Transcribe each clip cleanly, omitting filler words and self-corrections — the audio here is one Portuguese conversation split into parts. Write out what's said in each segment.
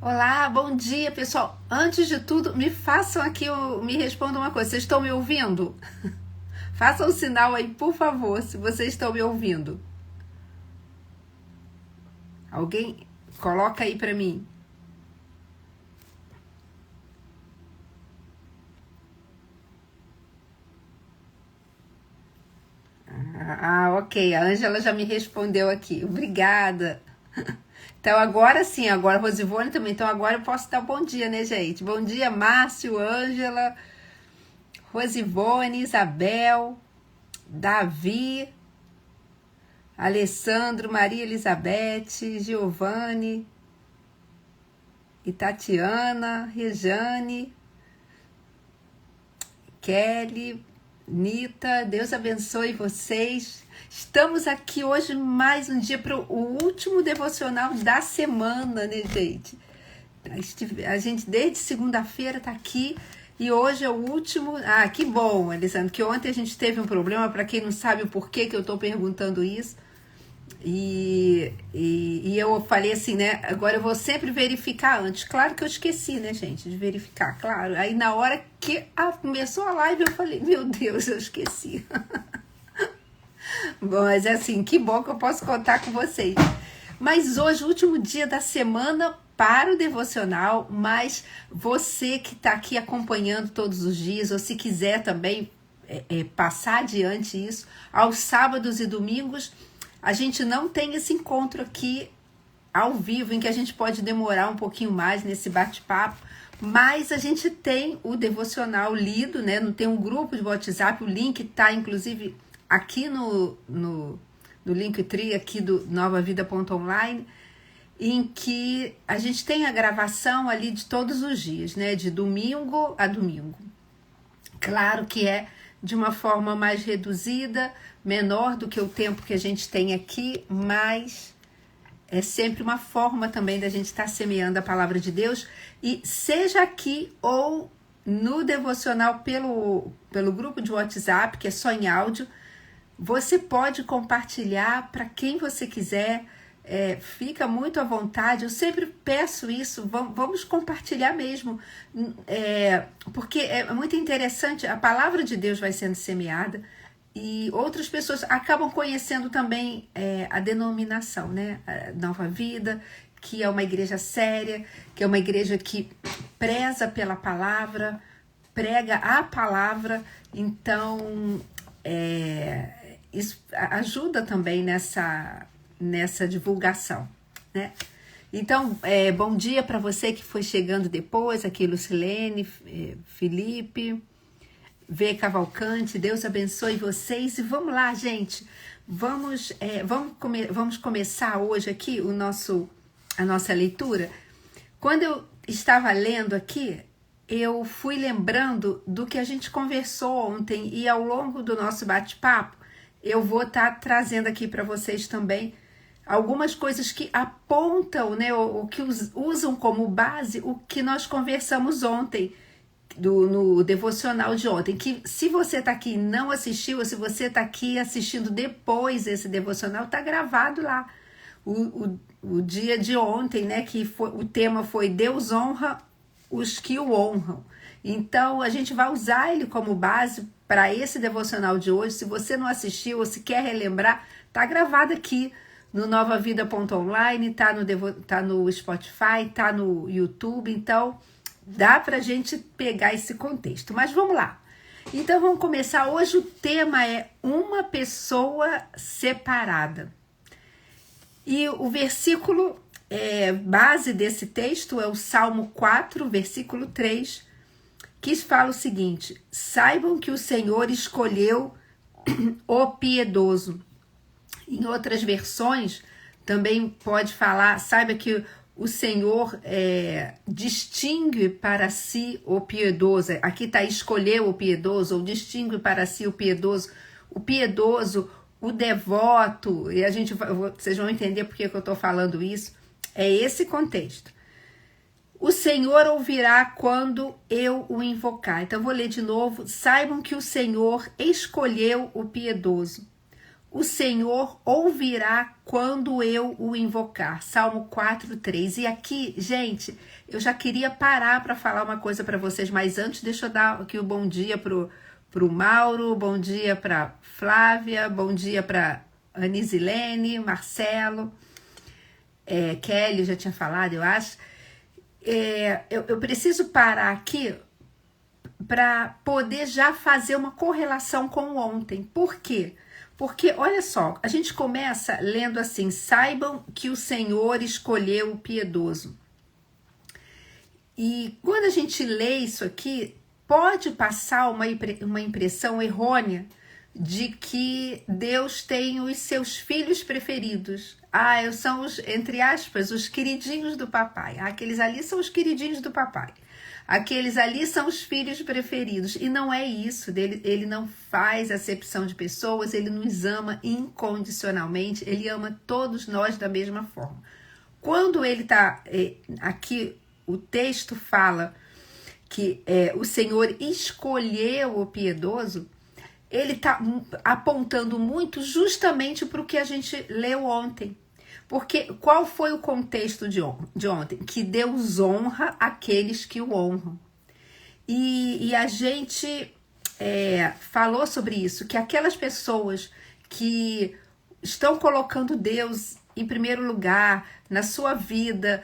Olá, bom dia, pessoal. Antes de tudo, me façam aqui, me respondam uma coisa. Vocês estão me ouvindo? Façam um sinal aí, por favor, se vocês estão me ouvindo. Alguém coloca aí para mim. Ok. A Ângela já me respondeu aqui. Obrigada. Então, agora sim, agora a Rosivone também. Então, agora eu posso dar um bom dia, né, gente? Bom dia, Márcio, Ângela, Rosivone, Isabel, Davi, Alessandro, Maria Elizabeth, Giovanni e Tatiana, Rejane, Kelly, Nita, Deus abençoe vocês. Estamos aqui hoje mais um dia para o último devocional da semana, né, gente? A gente desde segunda-feira tá aqui e hoje é o último. Ah, que bom, Alessandro, que ontem a gente teve um problema, para quem não sabe o porquê que eu tô perguntando isso. E eu falei assim, né? Agora eu vou sempre verificar antes. Claro que eu esqueci, né, gente, de verificar, claro. Aí na hora que começou a live eu falei, meu Deus, eu esqueci. Bom, mas é assim, que bom que eu posso contar com vocês. Mas hoje, o último dia da semana para o devocional, mas você que está aqui acompanhando todos os dias, ou se quiser também passar adiante isso, aos sábados e domingos, a gente não tem esse encontro aqui ao vivo, em que a gente pode demorar um pouquinho mais nesse bate-papo, mas a gente tem o devocional lido, né? Não tem um grupo de WhatsApp, o link está inclusive aqui no Linktree aqui do novavida.online, em que a gente tem a gravação ali de todos os dias, né? De domingo a domingo. Claro que é de uma forma mais reduzida, menor do que o tempo que a gente tem aqui, mas é sempre uma forma também da gente estar semeando a palavra de Deus, e seja aqui ou no devocional pelo grupo de WhatsApp, que é só em áudio, você pode compartilhar para quem você quiser, fica muito à vontade. Eu sempre peço isso, vamos compartilhar mesmo, porque é muito interessante, a palavra de Deus vai sendo semeada e outras pessoas acabam conhecendo também a denominação, né? A Nova Vida, que é uma igreja séria, que é uma igreja que preza pela palavra, prega a palavra, então isso ajuda também nessa divulgação, né? Então, bom dia para você que foi chegando depois, aqui Lucilene, Felipe, V. Cavalcante, Deus abençoe vocês. E vamos lá, gente, vamos começar hoje aqui a nossa leitura. Quando eu estava lendo aqui, eu fui lembrando do que a gente conversou ontem, e ao longo do nosso bate-papo eu vou estar trazendo aqui para vocês também algumas coisas que apontam, né, ou que usam como base o que nós conversamos ontem, no devocional de ontem, que se você está aqui e não assistiu, ou se você está aqui assistindo depois esse devocional, está gravado lá. O dia de ontem, né, o tema foi Deus honra os que o honram. Então, a gente vai usar ele como base para esse devocional de hoje. Se você não assistiu ou se quer relembrar, tá gravado aqui no novavida.online, tá no Spotify, tá no YouTube, então dá pra gente pegar esse contexto. Mas vamos lá. Então vamos começar. Hoje o tema é uma pessoa separada. E o versículo base desse texto é o Salmo 4, versículo 3, que fala o seguinte: saibam que o Senhor escolheu o piedoso. Em outras versões também pode falar, saiba que o Senhor distingue para si o piedoso. Aqui está escolheu o piedoso, ou distingue para si o piedoso, o devoto, e vocês vão entender por que eu estou falando isso. É esse contexto. O Senhor ouvirá quando eu o invocar. Então, vou ler de novo. Saibam que o Senhor escolheu o piedoso. o Senhor ouvirá quando eu o invocar. Salmo 4:3. E aqui, gente, eu já queria parar para falar uma coisa para vocês, mas antes deixa eu dar aqui o bom dia pro Mauro, bom dia para Flávia, bom dia para Anisilene, Marcelo, Kelly, eu já tinha falado, eu acho. Eu preciso parar aqui para poder já fazer uma correlação com ontem. Por quê? Porque, olha só, a gente começa lendo assim: saibam que o Senhor escolheu o piedoso. E quando a gente lê isso aqui, pode passar uma impressão errônea de que Deus tem os seus filhos preferidos. São os, entre aspas, os queridinhos do papai. Aqueles ali são os queridinhos do papai. Aqueles ali são os filhos preferidos. E não é isso. Ele não faz acepção de pessoas, ele nos ama incondicionalmente, ele ama todos nós da mesma forma. Quando ele está aqui, o texto fala que o Senhor escolheu o piedoso, ele está apontando muito justamente para o que a gente leu ontem. Porque qual foi o contexto de ontem? Que Deus honra aqueles que o honram. E a gente falou sobre isso, que aquelas pessoas que estão colocando Deus em primeiro lugar na sua vida,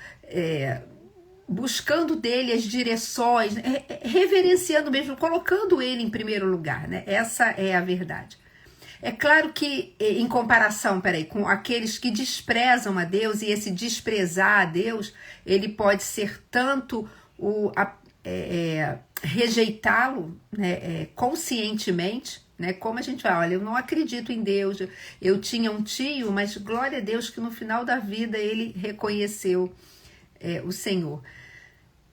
buscando dele as direções, reverenciando mesmo, colocando ele em primeiro lugar, né? Essa é a verdade. É claro que, em comparação, com aqueles que desprezam a Deus, e esse desprezar a Deus, ele pode ser tanto rejeitá-lo, né, conscientemente, né, como a gente fala, olha, eu não acredito em Deus, eu tinha um tio, mas glória a Deus que no final da vida ele reconheceu o Senhor.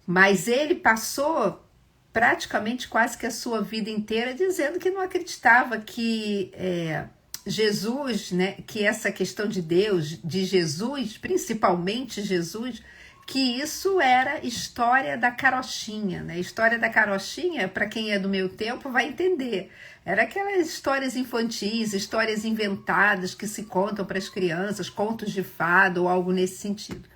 Mas ele passou praticamente quase que a sua vida inteira dizendo que não acreditava que Jesus, né, que essa questão de Deus, de Jesus, principalmente Jesus, que isso era história da carochinha, né? História da carochinha, para quem é do meu tempo, vai entender. Era aquelas histórias infantis, histórias inventadas que se contam para as crianças, contos de fada ou algo nesse sentido.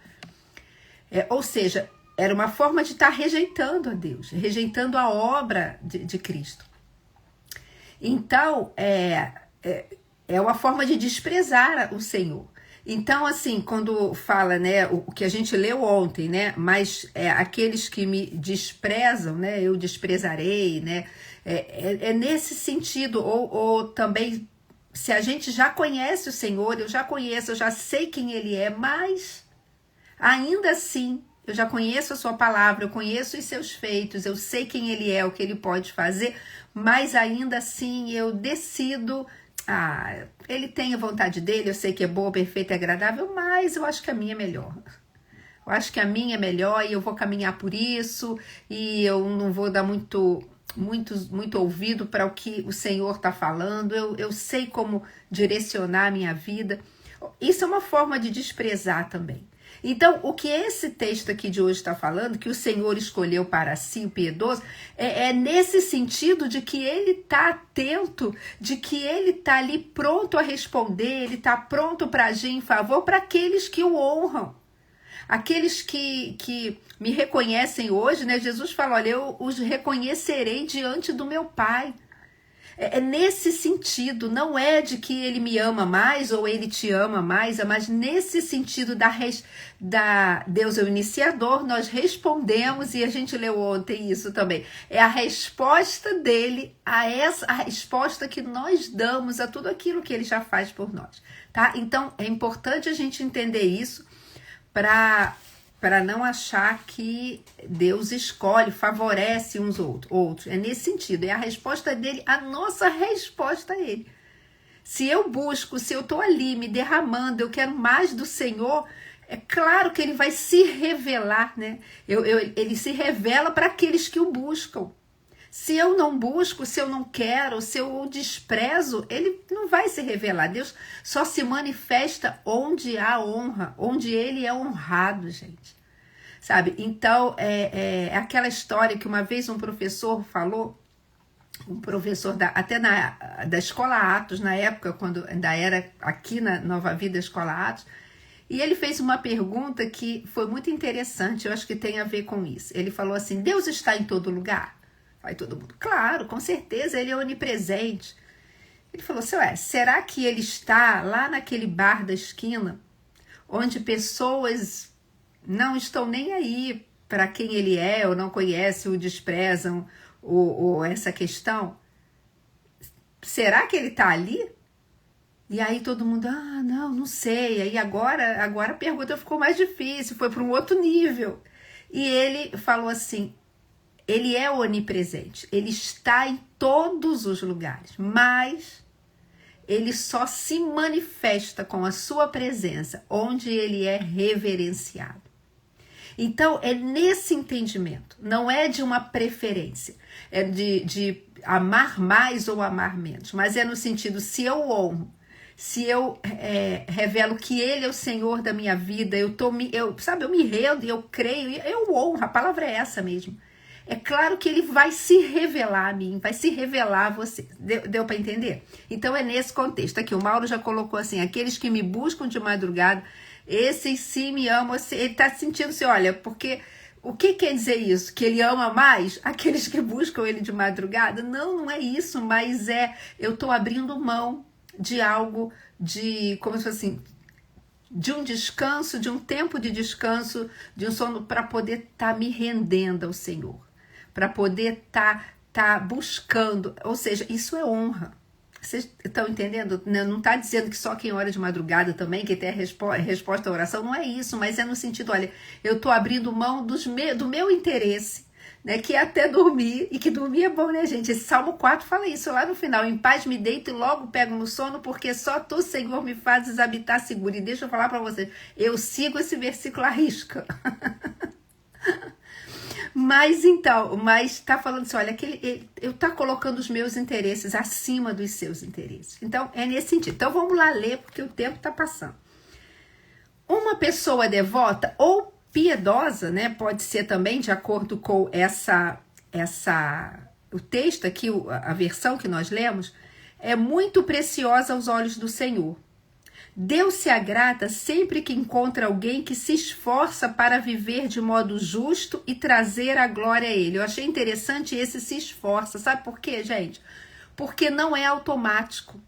Ou seja, era uma forma de estar rejeitando a Deus, rejeitando a obra de Cristo. Então, é uma forma de desprezar o Senhor. Então, assim, quando fala, né, o que a gente leu ontem, né, mas aqueles que me desprezam, né, eu desprezarei, né, nesse sentido, ou também, se a gente já conhece o Senhor, eu já sei quem Ele é, mas ainda assim, eu já conheço a sua palavra, eu conheço os seus feitos, eu sei quem Ele é, o que Ele pode fazer, mas ainda assim eu decido, Ele tem a vontade dele, eu sei que é boa, perfeita e agradável, mas eu acho que a minha é melhor. Eu acho que a minha é melhor e eu vou caminhar por isso e eu não vou dar muito ouvido para o que o Senhor está falando, eu sei como direcionar a minha vida. Isso é uma forma de desprezar também. Então, o que esse texto aqui de hoje está falando, que o Senhor escolheu para si o piedoso, é nesse sentido de que ele está atento, de que ele está ali pronto a responder, ele está pronto para agir em favor para aqueles que o honram. Aqueles que me reconhecem hoje, né? Jesus fala, olha, eu os reconhecerei diante do meu Pai. É nesse sentido, não é de que ele me ama mais ou ele te ama mais, mas nesse sentido da Deus é o iniciador, nós respondemos, e a gente leu ontem isso também, é a resposta dele a resposta que nós damos a tudo aquilo que ele já faz por nós, tá? Então, é importante a gente entender isso para não achar que Deus escolhe, favorece uns outros. É nesse sentido, é a resposta dele, a nossa resposta a ele. Se eu busco, se eu estou ali me derramando, eu quero mais do Senhor, é claro que ele vai se revelar, né? Ele se revela para aqueles que o buscam. Se eu não busco, se eu não quero, se eu o desprezo, ele não vai se revelar. Deus só se manifesta onde há honra, onde ele é honrado, gente. Sabe? Então, é aquela história que uma vez um professor falou um professor da Escola Atos, na época, quando ainda era aqui na Nova Vida Escola Atos, e ele fez uma pergunta que foi muito interessante, eu acho que tem a ver com isso. Ele falou assim: Deus está em todo lugar? Aí todo mundo: claro, com certeza, ele é onipresente. Ele falou assim: ué, será que ele está lá naquele bar da esquina, onde pessoas não estão nem aí para quem ele é, ou não conhecem, o desprezam, ou essa questão? Será que ele está ali? E aí todo mundo: ah, não sei. Aí agora a pergunta ficou mais difícil, foi para um outro nível. E ele falou assim: ele é onipresente, ele está em todos os lugares, mas ele só se manifesta com a sua presença onde ele é reverenciado. Então, é nesse entendimento, não é de uma preferência, é de amar mais ou amar menos, mas é no sentido: se eu honro, se eu revelo que ele é o Senhor da minha vida, eu me rendo e eu creio, eu honro, a palavra é essa mesmo. É claro que ele vai se revelar a mim, vai se revelar a você. Deu para entender? Então é nesse contexto. Aqui o Mauro já colocou assim: aqueles que me buscam de madrugada, esses sim me amam. Ele está sentindo assim, olha, porque o que quer dizer isso? Que ele ama mais aqueles que buscam ele de madrugada? Não é isso, mas eu estou abrindo mão de algo, como se fosse assim, de um descanso, de um tempo de descanso, de um sono, para poder estar me rendendo ao Senhor, para poder tá buscando, ou seja, isso é honra. Vocês estão entendendo? Não está dizendo que só quem ora de madrugada também, que tem a resposta à oração, não é isso, mas é no sentido: olha, eu estou abrindo mão do meu interesse, né, que é até dormir, e que dormir é bom, né, gente? Esse Salmo 4 fala isso lá no final: em paz me deito e logo pego no sono, porque só tu, Senhor, me fazes habitar seguro. E deixa eu falar para vocês, eu sigo esse versículo à risca. Mas tá falando assim: olha, eu tá colocando os meus interesses acima dos seus interesses. Então, é nesse sentido. Então, vamos lá ler, porque o tempo tá passando. Uma pessoa devota ou piedosa, né, pode ser também, de acordo com o texto aqui, a versão que nós lemos, é muito preciosa aos olhos do Senhor. Deus se agrada sempre que encontra alguém que se esforça para viver de modo justo e trazer a glória a Ele. Eu achei interessante esse se esforça. Sabe por quê, gente? Porque não é automático.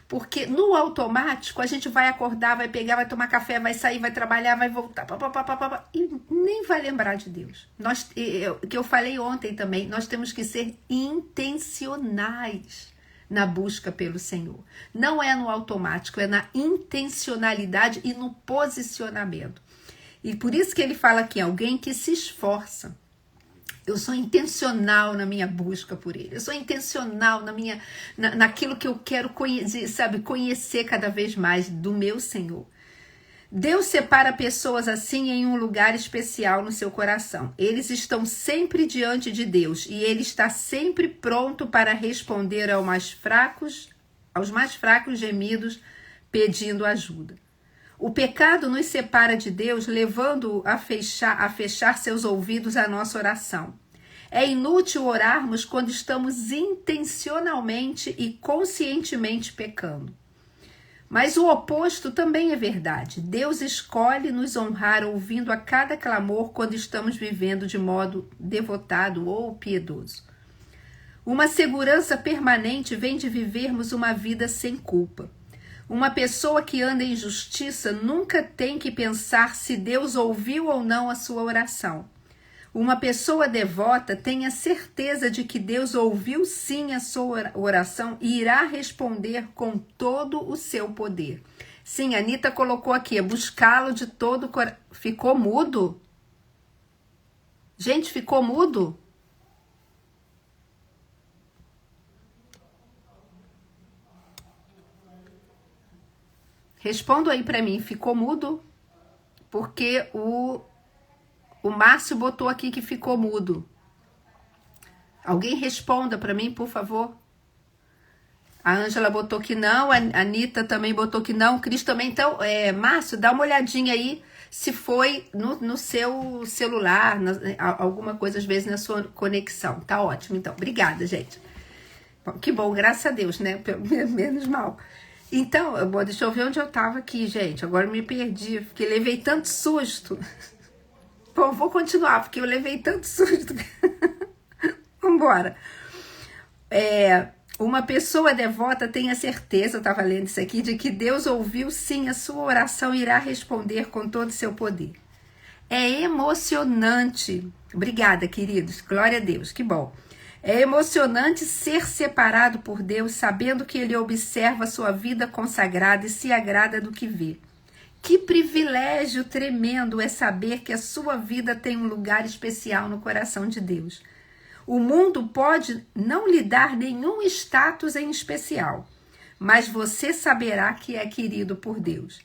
Porque no automático a gente vai acordar, vai pegar, vai tomar café, vai sair, vai trabalhar, vai voltar, e nem vai lembrar de Deus. Que eu falei ontem também, nós temos que ser intencionais na busca pelo Senhor. Não é no automático, é na intencionalidade e no posicionamento. E por isso que ele fala aqui: alguém que se esforça. Eu sou intencional na minha busca por ele. Eu sou intencional naquilo que eu quero conhecer cada vez mais do meu Senhor. Deus separa pessoas assim em um lugar especial no seu coração. Eles estão sempre diante de Deus e Ele está sempre pronto para responder aos mais fracos gemidos, pedindo ajuda. O pecado nos separa de Deus, levando-o a fechar seus ouvidos à nossa oração. É inútil orarmos quando estamos intencionalmente e conscientemente pecando. Mas o oposto também é verdade. Deus escolhe nos honrar ouvindo a cada clamor quando estamos vivendo de modo devotado ou piedoso. Uma segurança permanente vem de vivermos uma vida sem culpa. Uma pessoa que anda em justiça nunca tem que pensar se Deus ouviu ou não a sua oração. Uma pessoa devota tem a certeza de que Deus ouviu sim a sua oração e irá responder com todo o seu poder. Sim, a Anitta colocou aqui: buscá-lo de todo o coração. Ficou mudo? Gente, ficou mudo? Responda aí para mim, ficou mudo? Porque o Márcio botou aqui que ficou mudo. Alguém responda para mim, por favor. A Ângela botou que não, a Anitta também botou que não, o Cris também. Então, Márcio, dá uma olhadinha aí se foi no seu celular, alguma coisa às vezes na sua conexão. Tá ótimo, então. Obrigada, gente. Que bom, graças a Deus, né? Menos mal. Então, deixa eu ver onde eu tava aqui, gente. Agora eu me perdi, porque levei tanto susto. Bom, vou continuar, porque eu levei tanto susto. Vambora. Uma pessoa devota tem a certeza, eu estava lendo isso aqui, de que Deus ouviu sim a sua oração e irá responder com todo o seu poder. É emocionante. Obrigada, queridos. Glória a Deus, que bom. É emocionante ser separado por Deus, sabendo que Ele observa a sua vida consagrada e se agrada do que vê. Que privilégio tremendo é saber que a sua vida tem um lugar especial no coração de Deus. O mundo pode não lhe dar nenhum status em especial, mas você saberá que é querido por Deus.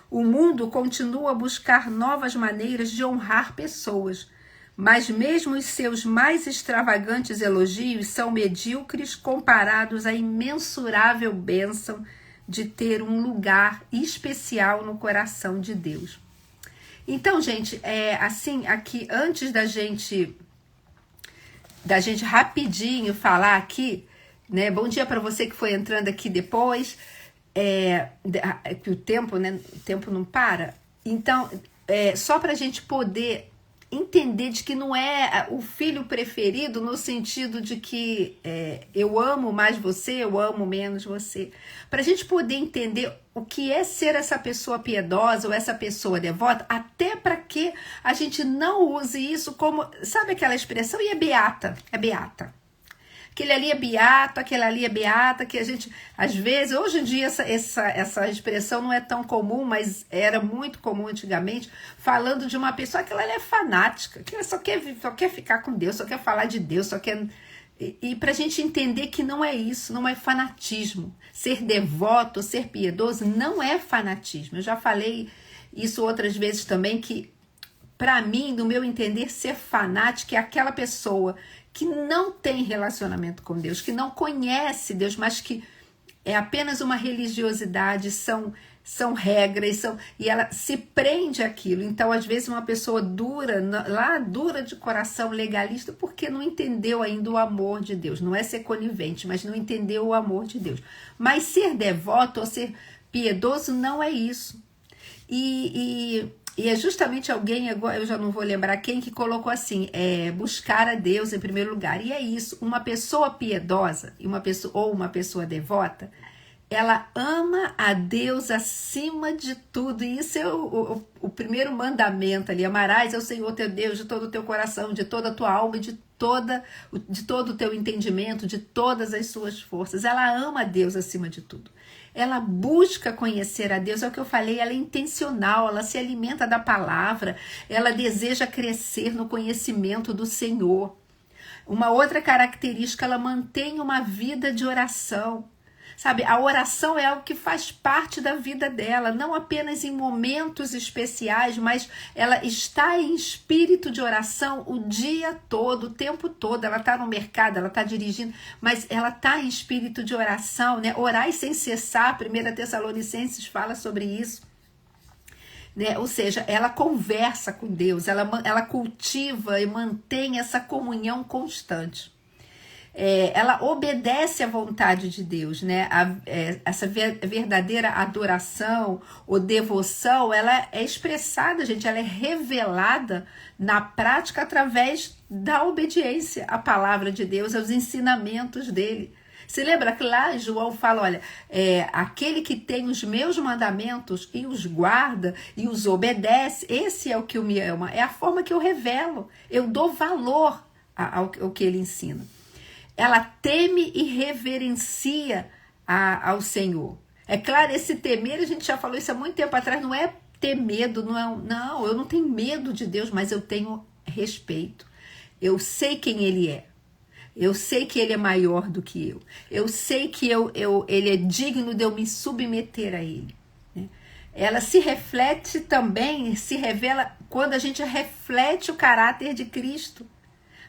O mundo continua a buscar novas maneiras de honrar pessoas, mas mesmo os seus mais extravagantes elogios são medíocres comparados à imensurável bênção de ter um lugar especial no coração de Deus. Então, gente, assim, aqui, antes da gente rapidinho falar aqui, né? Bom dia para você que foi entrando aqui depois, que o tempo, né? O tempo não para. Então, só para a gente poder entender de que não é o filho preferido no sentido de que eu amo mais você, eu amo menos você. Para a gente poder entender o que é ser essa pessoa piedosa ou essa pessoa devota, até para que a gente não use isso como, sabe aquela expressão? E é beata. Aquele ali é beato, aquela ali é beata, que a gente, às vezes, hoje em dia essa expressão não é tão comum, mas era muito comum antigamente, falando de uma pessoa que ela é fanática, que ela só quer ficar com Deus, só quer falar de Deus, só quer... E para a gente entender que não é isso, não é fanatismo. Ser devoto, ser piedoso não é fanatismo. Eu já falei isso outras vezes também, que para mim, no meu entender, ser fanático é aquela pessoa que não tem relacionamento com Deus, que não conhece Deus, mas que é apenas uma religiosidade, são regras, e ela se prende àquilo. Então, às vezes, uma pessoa dura de coração, legalista, porque não entendeu ainda o amor de Deus. Não é ser conivente, mas não entendeu o amor de Deus. Mas ser devoto ou ser piedoso não é isso. E é justamente alguém, agora eu já não vou lembrar quem, que colocou assim, buscar a Deus em primeiro lugar. E é isso, uma pessoa piedosa ou uma pessoa devota, ela ama a Deus acima de tudo. E isso é o primeiro mandamento ali. Amarás ao Senhor teu Deus de todo o teu coração, de toda a tua alma e de todo o teu entendimento, de todas as suas forças. Ela ama a Deus acima de tudo. Ela busca conhecer a Deus, é o que eu falei, ela é intencional, ela se alimenta da palavra, ela deseja crescer no conhecimento do Senhor. Uma outra característica, ela mantém uma vida de oração. Sabe, a oração é algo que faz parte da vida dela, não apenas em momentos especiais, mas ela está em espírito de oração o dia todo, o tempo todo. Ela está no mercado, ela está dirigindo, mas ela está em espírito de oração, né? Orai sem cessar, 1 Tessalonicenses fala sobre isso. Né? Ou seja, ela conversa com Deus, ela cultiva e mantém essa comunhão constante. Ela obedece à vontade de Deus, né? Essa verdadeira adoração ou devoção, ela é expressada, gente, ela é revelada na prática através da obediência à palavra de Deus, aos ensinamentos dele. Você lembra que lá João fala, olha, aquele que tem os meus mandamentos e os guarda e os obedece, esse é o que me ama, é a forma que eu revelo, eu dou valor ao que ele ensina. Ela teme e reverencia ao Senhor. É claro, esse temer, a gente já falou isso há muito tempo atrás, não é ter medo, não, eu não tenho medo de Deus, mas eu tenho respeito. Eu sei quem Ele é. Eu sei que Ele é maior do que eu. Eu sei que Ele é digno de eu me submeter a Ele. Né? Ela se reflete também, se revela quando a gente reflete o caráter de Cristo.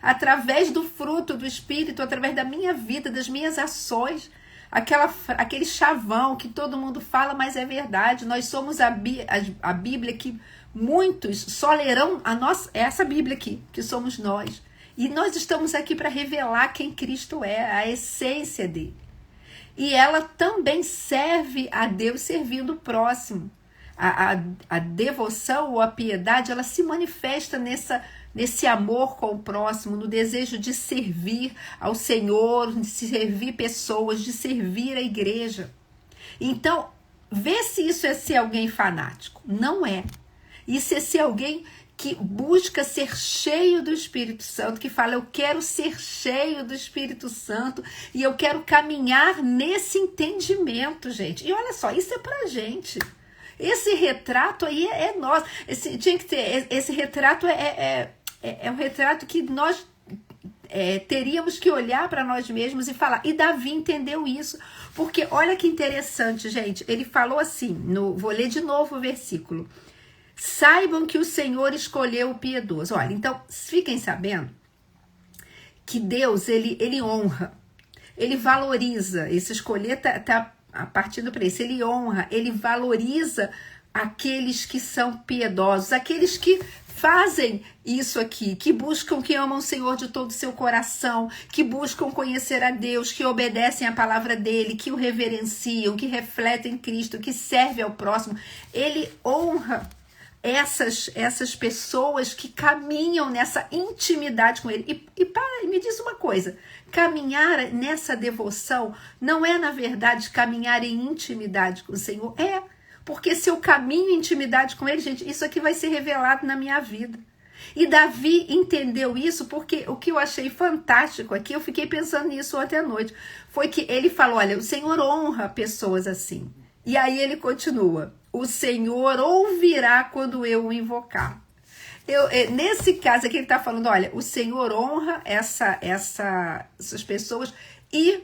Através do fruto do Espírito, através da minha vida, das minhas ações, aquele chavão que todo mundo fala, mas é verdade. Nós somos a Bíblia que muitos só lerão essa Bíblia aqui, que somos nós. E nós estamos aqui para revelar quem Cristo é, a essência dele. E ela também serve a Deus servindo o próximo. A devoção ou a piedade, ela se manifesta nesse amor com o próximo, no desejo de servir ao Senhor, de servir pessoas, de servir a igreja. Então, vê se isso é ser alguém fanático. Não é. Isso é ser alguém que busca ser cheio do Espírito Santo, que fala, eu quero ser cheio do Espírito Santo e eu quero caminhar nesse entendimento, gente. E olha só, isso é pra gente. Esse retrato aí é nosso. Esse retrato é um retrato que nós teríamos que olhar para nós mesmos e falar. E Davi entendeu isso. Porque olha que interessante, gente. Ele falou assim, vou ler de novo o versículo. Saibam que o Senhor escolheu o piedoso. Olha, então, fiquem sabendo que Deus, ele honra, ele valoriza. Esse escolher tá partindo para isso. Ele honra, ele valoriza aqueles que são piedosos, aqueles que fazem isso aqui, que buscam, que amam o Senhor de todo o seu coração, que buscam conhecer a Deus, que obedecem a palavra dele, que o reverenciam, que refletem Cristo, que servem ao próximo. Ele honra essas pessoas que caminham nessa intimidade com ele. E me diz uma coisa, caminhar nessa devoção não é, na verdade, caminhar em intimidade com o Senhor? É, porque se eu caminho em intimidade com ele, gente, isso aqui vai ser revelado na minha vida. E Davi entendeu isso porque o que eu achei fantástico aqui, eu fiquei pensando nisso ontem à noite, foi que ele falou, olha, o Senhor honra pessoas assim. E aí ele continua, o Senhor ouvirá quando eu o invocar. Nesse caso aqui ele está falando, olha, o Senhor honra essas pessoas e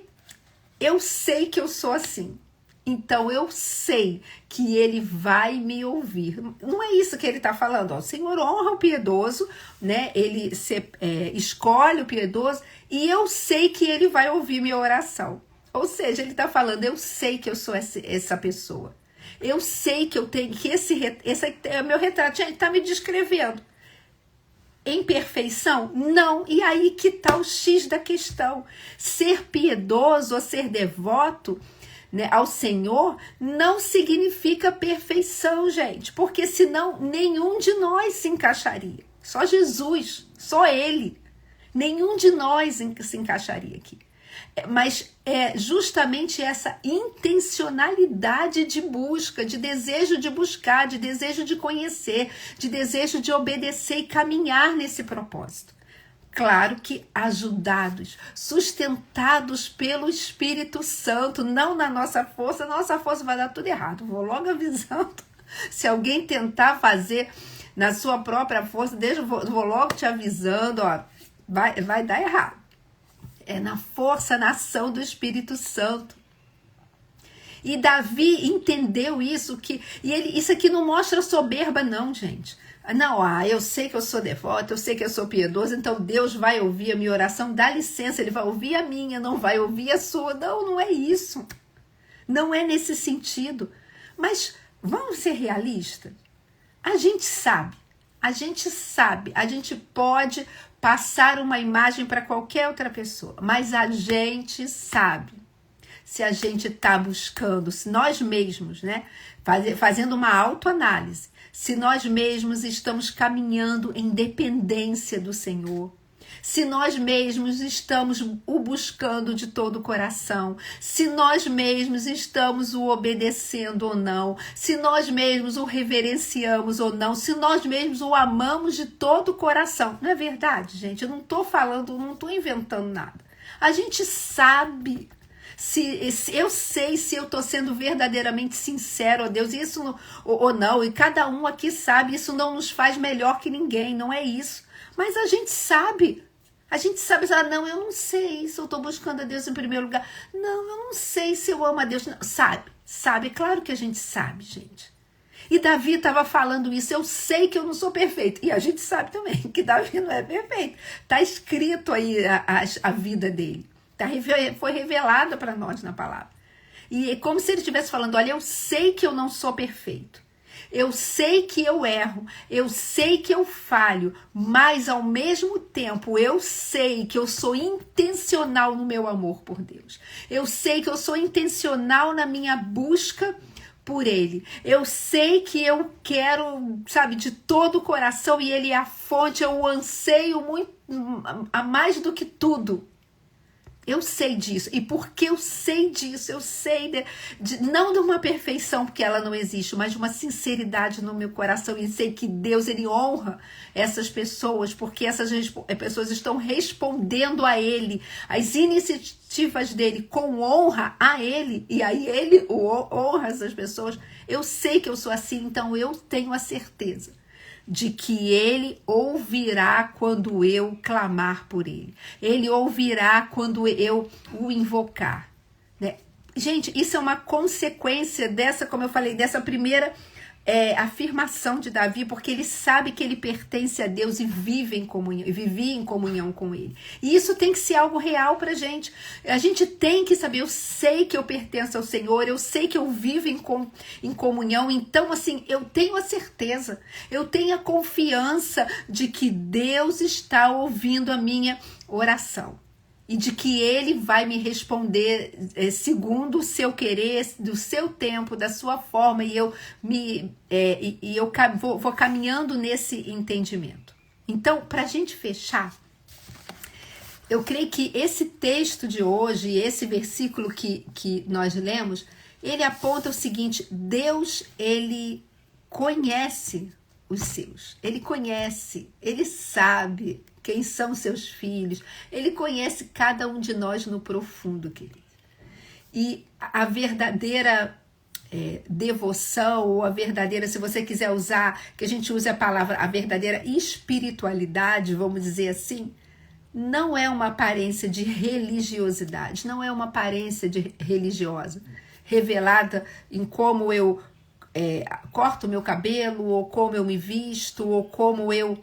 eu sei que eu sou assim. Então eu sei que ele vai me ouvir. Não é isso que ele está falando. Ó. O Senhor honra o piedoso, né? Ele escolhe o piedoso e eu sei que ele vai ouvir minha oração. Ou seja, ele está falando, eu sei que eu sou essa pessoa. Eu sei que eu tenho, que esse é o meu retrato. Gente, está me descrevendo. Em perfeição? Não. E aí que está o X da questão. Ser piedoso ou ser devoto, né, ao Senhor não significa perfeição, gente. Porque senão nenhum de nós se encaixaria. Só Jesus, só Ele. Nenhum de nós se encaixaria aqui. Mas é justamente essa intencionalidade de busca, de desejo de buscar, de desejo de conhecer, de desejo de obedecer e caminhar nesse propósito. Claro que ajudados, sustentados pelo Espírito Santo, não na nossa força vai dar tudo errado. Vou logo avisando, se alguém tentar fazer na sua própria força, vou logo te avisando, ó, vai dar errado. É na força, na ação do Espírito Santo. E Davi entendeu isso, isso aqui não mostra soberba não, gente. Não, eu sei que eu sou devoto, eu sei que eu sou piedoso, então Deus vai ouvir a minha oração, dá licença, ele vai ouvir a minha, não vai ouvir a sua. Não é isso. Não é nesse sentido. Mas vamos ser realistas? A gente sabe, a gente pode passar uma imagem para qualquer outra pessoa, mas a gente sabe se a gente está buscando, se nós mesmos, né, fazendo uma autoanálise, se nós mesmos estamos caminhando em dependência do Senhor, se nós mesmos estamos o buscando de todo o coração, se nós mesmos estamos o obedecendo ou não, se nós mesmos o reverenciamos ou não, se nós mesmos o amamos de todo o coração. Não é verdade, gente? Eu não estou falando, não estou inventando nada. A gente sabe, eu sei se eu estou sendo verdadeiramente sincero a Deus, isso ou não, e cada um aqui sabe, isso não nos faz melhor que ninguém, não é isso. Mas a gente sabe, não, eu não sei se eu estou buscando a Deus em primeiro lugar. Não, eu não sei se eu amo a Deus. Não. Sabe, claro que a gente sabe, gente. E Davi estava falando isso, eu sei que eu não sou perfeito. E a gente sabe também que Davi não é perfeito. Está escrito aí a vida dele. Foi revelada para nós na palavra. E é como se ele estivesse falando, olha, eu sei que eu não sou perfeito. Eu sei que eu erro, eu sei que eu falho, mas ao mesmo tempo eu sei que eu sou intencional no meu amor por Deus. Eu sei que eu sou intencional na minha busca por Ele. Eu sei que eu quero, sabe, de todo o coração, e Ele é a fonte, eu anseio muito, a mais do que tudo. Eu sei disso, e porque eu sei disso, eu sei não de uma perfeição, porque ela não existe, mas de uma sinceridade no meu coração, e sei que Deus, Ele honra essas pessoas, porque essas pessoas estão respondendo a Ele, as iniciativas dele com honra a Ele, e aí Ele honra essas pessoas. Eu sei que eu sou assim, então eu tenho a certeza de que Ele ouvirá quando eu clamar por Ele. Ele ouvirá quando eu o invocar, né? Gente, isso é uma consequência dessa, como eu falei, dessa primeira afirmação de Davi, porque ele sabe que ele pertence a Deus e vive em comunhão, e vivia em comunhão com Ele. E isso tem que ser algo real pra gente. A gente tem que saber, eu sei que eu pertenço ao Senhor, eu sei que eu vivo em comunhão, então assim, eu tenho a certeza, eu tenho a confiança de que Deus está ouvindo a minha oração. E de que Ele vai me responder segundo o seu querer, do seu tempo, da sua forma. E eu vou caminhando nesse entendimento. Então, para a gente fechar, eu creio que esse texto de hoje, esse versículo que nós lemos, ele aponta o seguinte: Deus, Ele conhece os seus. Ele conhece, Ele sabe quem são seus filhos. Ele conhece cada um de nós no profundo, querido. E a verdadeira devoção, ou a verdadeira, se você quiser usar, que a gente use a palavra, a verdadeira espiritualidade, vamos dizer assim, não é uma aparência de religiosidade, não é uma aparência de religiosa, revelada em como eu corto meu cabelo, ou como eu me visto, ou como eu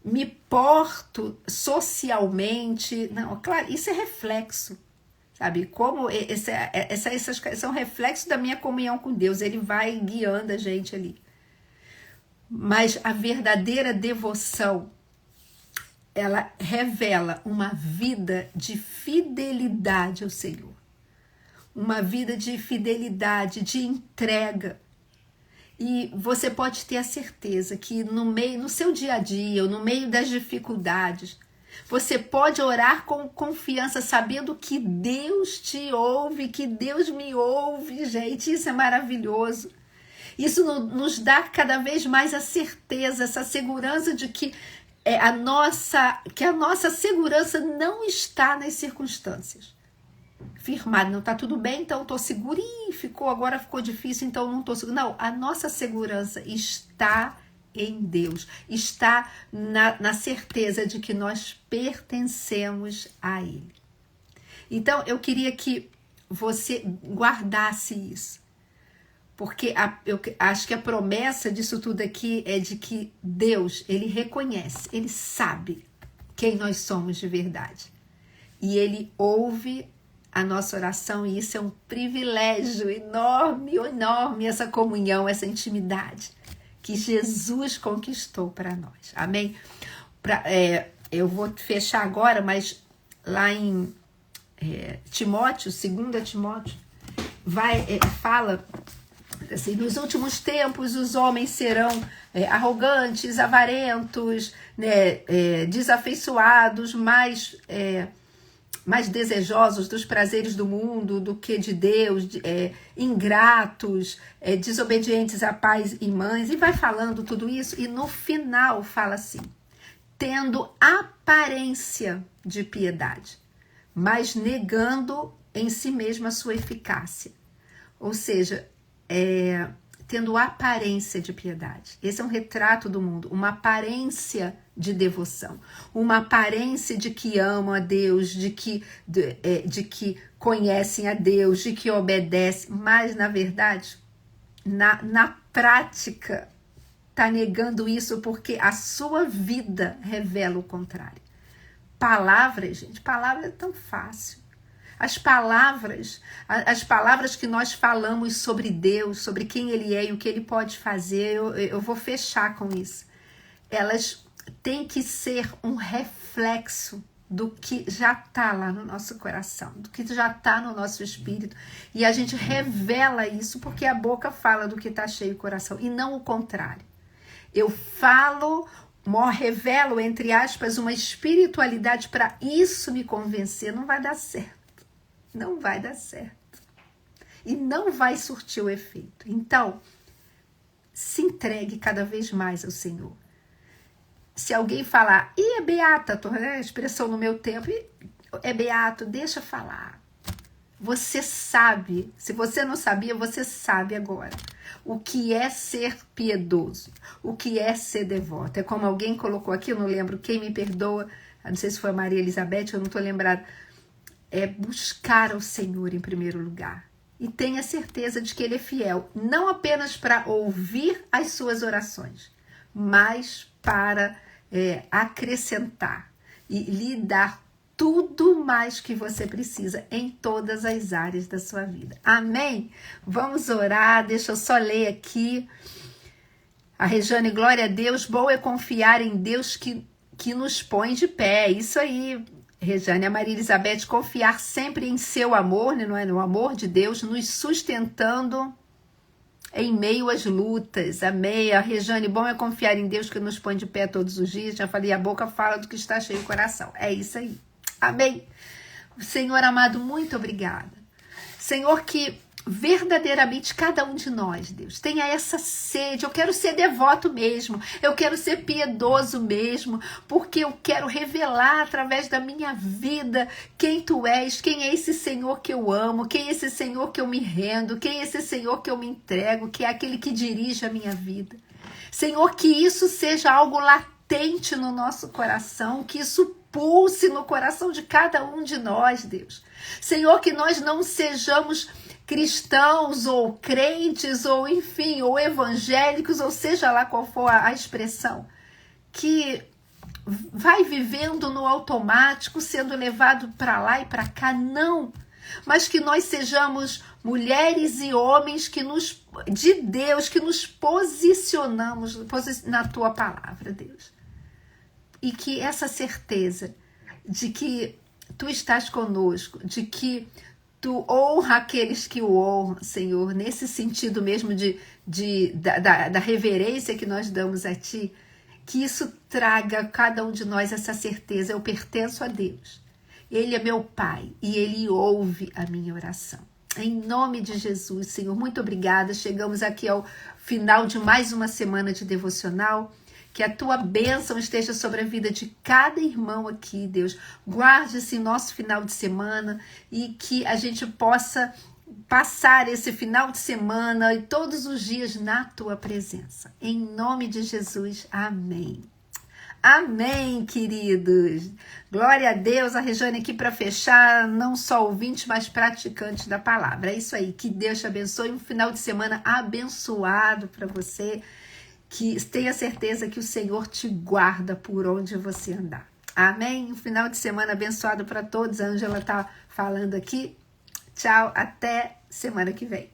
me porto socialmente. Não, claro, isso é reflexo, sabe? Como essas são reflexos da minha comunhão com Deus. Ele vai guiando a gente ali. Mas a verdadeira devoção, ela revela uma vida de fidelidade ao Senhor. Uma vida de fidelidade, de entrega. E você pode ter a certeza que no seu dia a dia, ou no meio das dificuldades, você pode orar com confiança, sabendo que Deus te ouve, que Deus me ouve, gente. Isso é maravilhoso. Isso nos dá cada vez mais a certeza, essa segurança de que a nossa segurança não está nas circunstâncias. Firmado, não está tudo bem, então estou seguro, agora ficou difícil, então não estou seguro. Não, a nossa segurança está em Deus, está na certeza de que nós pertencemos a Ele. Então, eu queria que você guardasse isso, porque eu acho que a promessa disso tudo aqui é de que Deus, Ele reconhece, Ele sabe quem nós somos de verdade. E Ele ouve a nossa oração, e isso é um privilégio enorme, enorme, essa comunhão, essa intimidade que Jesus conquistou para nós. Amém? Eu vou fechar agora, mas lá em Timóteo, 2 Timóteo, fala assim: nos últimos tempos os homens serão arrogantes, avarentos, né, desafeiçoados, mais desejosos dos prazeres do mundo do que de Deus, ingratos, desobedientes a pais e mães, e vai falando tudo isso, e no final fala assim: tendo aparência de piedade, mas negando em si mesma a sua eficácia. Ou seja, tendo aparência de piedade. Esse é um retrato do mundo, uma aparência de devoção, uma aparência de que amam a Deus, de que conhecem a Deus, de que obedecem, mas na verdade, na prática, está negando isso, porque a sua vida revela o contrário. Palavras, gente, palavra é tão fácil. as palavras que nós falamos sobre Deus, sobre quem Ele é e o que Ele pode fazer, eu vou fechar com isso. Elas têm que ser um reflexo do que já está lá no nosso coração, do que já está no nosso espírito. E a gente revela isso porque a boca fala do que está cheio o coração, e não o contrário. Eu falo, revelo, entre aspas, uma espiritualidade para isso me convencer. Não vai dar certo. Não vai dar certo. E não vai surtir o efeito. Então, se entregue cada vez mais ao Senhor. Se alguém falar, é beata, a expressão no meu tempo, é beato, deixa falar. Você sabe, se você não sabia, você sabe agora. O que é ser piedoso, o que é ser devoto. É como alguém colocou aqui, eu não lembro quem, me perdoa, não sei se foi a Maria Elizabeth, eu não estou lembrada. É buscar ao Senhor em primeiro lugar. E tenha certeza de que Ele é fiel, não apenas para ouvir as suas orações, mas para acrescentar e lhe dar tudo mais que você precisa em todas as áreas da sua vida. Amém? Vamos orar, deixa eu só ler aqui. A Rejane, glória a Deus, bom é confiar em Deus que nos põe de pé. Isso aí, Rejane. A Maria Elizabeth, confiar sempre em seu amor, não é? No amor de Deus, nos sustentando em meio às lutas. Amém. A Rejane, bom é confiar em Deus que nos põe de pé todos os dias. Já falei, a boca fala do que está cheio o coração. É isso aí. Amém. Senhor amado, muito obrigada. Senhor, que verdadeiramente cada um de nós, Deus, tenha essa sede. Eu quero ser devoto mesmo. Eu quero ser piedoso mesmo. Porque eu quero revelar através da minha vida quem Tu és, quem é esse Senhor que eu amo, quem é esse Senhor que eu me rendo, quem é esse Senhor que eu me entrego, que é aquele que dirige a minha vida. Senhor, que isso seja algo latente no nosso coração, que isso pulse no coração de cada um de nós, Deus. Senhor, que nós não sejamos cristãos ou crentes ou enfim, ou evangélicos, ou seja lá qual for a expressão, que vai vivendo no automático, sendo levado para lá e para cá, não. Mas que nós sejamos mulheres e homens de Deus, que nos posicionamos na Tua palavra, Deus. E que essa certeza de que Tu estás conosco, de que Tu honra aqueles que o honram, Senhor, nesse sentido mesmo da reverência que nós damos a Ti, que isso traga a cada um de nós essa certeza. Eu pertenço a Deus. Ele é meu Pai e Ele ouve a minha oração. Em nome de Jesus, Senhor, muito obrigada. Chegamos aqui ao final de mais uma semana de devocional. Que a Tua bênção esteja sobre a vida de cada irmão aqui, Deus. Guarde esse nosso final de semana e que a gente possa passar esse final de semana e todos os dias na Tua presença. Em nome de Jesus, amém. Amém, queridos. Glória a Deus. A Rejane aqui para fechar, não só ouvinte, mas praticante da palavra. É isso aí. Que Deus te abençoe. Um final de semana abençoado para você. Que tenha certeza que o Senhor te guarda por onde você andar. Amém? Um final de semana abençoado para todos. A Ângela está falando aqui. Tchau, até semana que vem.